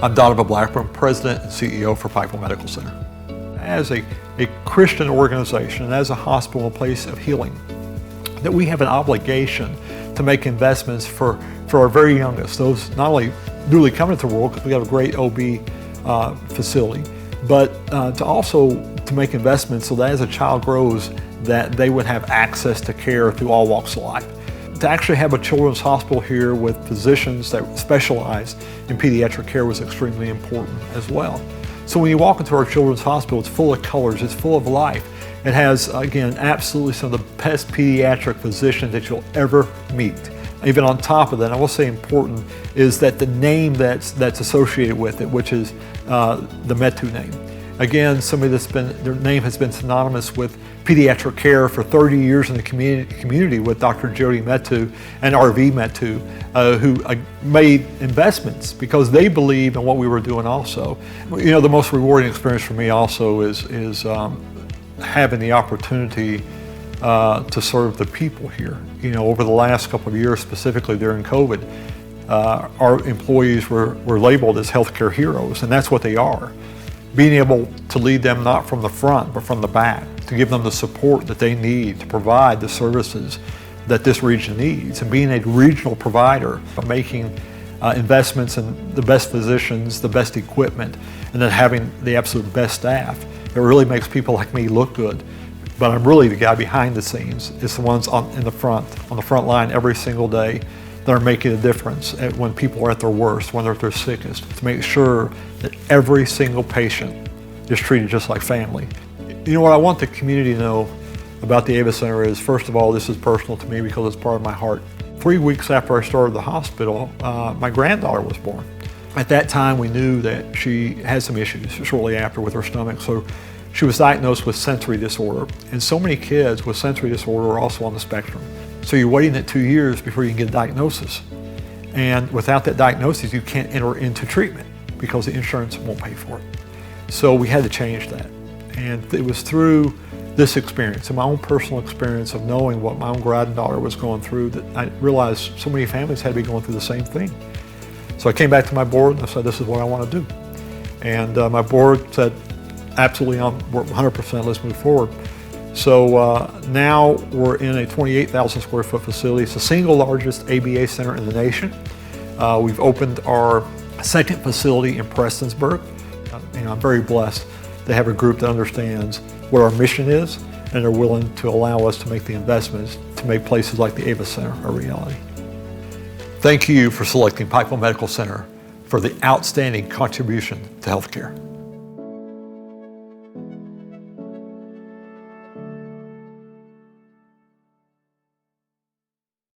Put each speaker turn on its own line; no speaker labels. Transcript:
I'm Donovan Blackburn, President and CEO for Pikeville Medical Center. As a Christian organization and as a hospital, a place of healing, that we have an obligation to make investments for our very youngest, those not only newly coming into the world, because we have a great OB facility, but to make investments so that as a child grows, that they would have access to care through all walks of life. To actually have a children's hospital here with physicians that specialize in pediatric care was extremely important as well. So when you walk into our children's hospital, it's full of colors, it's full of life. It has, again, absolutely some of the best pediatric physicians that you'll ever meet. Even on top of that, I will say important is that the name that's associated with it, which is the Metu name. Again, somebody their name has been synonymous with pediatric care for 30 years in the community with Dr. Jody Metu and RV Metu, who made investments because they believe in what we were doing also. You know, the most rewarding experience for me also is having the opportunity to serve the people here. You know, over the last couple of years, specifically during COVID, our employees were labeled as healthcare heroes, and that's what they are. Being able to lead them not from the front, but from the back, to give them the support that they need to provide the services that this region needs, and being a regional provider, making investments in the best physicians, the best equipment, and then having the absolute best staff. It really makes people like me look good. But I'm really the guy behind the scenes. It's the ones on the front line every single day that are making a difference when people are at their worst, when they're at their sickest, to make sure that every single patient is treated just like family. You know what I want the community to know about the Ava Center is, first of all, this is personal to me because it's part of my heart. 3 weeks after I started the hospital, my granddaughter was born. At that time, we knew that she had some issues shortly after with her stomach, so she was diagnosed with sensory disorder. And so many kids with sensory disorder are also on the spectrum. So you're waiting at 2 years before you can get a diagnosis. And without that diagnosis, you can't enter into treatment because the insurance won't pay for it. So we had to change that. And it was through this experience and my own personal experience of knowing what my own granddaughter was going through that I realized so many families had to be going through the same thing. So I came back to my board and I said, this is what I want to do. And my board said, absolutely, we're 100%, let's move forward. So now we're in a 28,000 square foot facility. It's the single largest ABA center in the nation. We've opened our second facility in Prestonsburg. I'm very blessed to have a group that understands what our mission is and are willing to allow us to make the investments to make places like the Ava Center a reality. Thank you for selecting Pikeville Medical Center for the outstanding contribution to healthcare.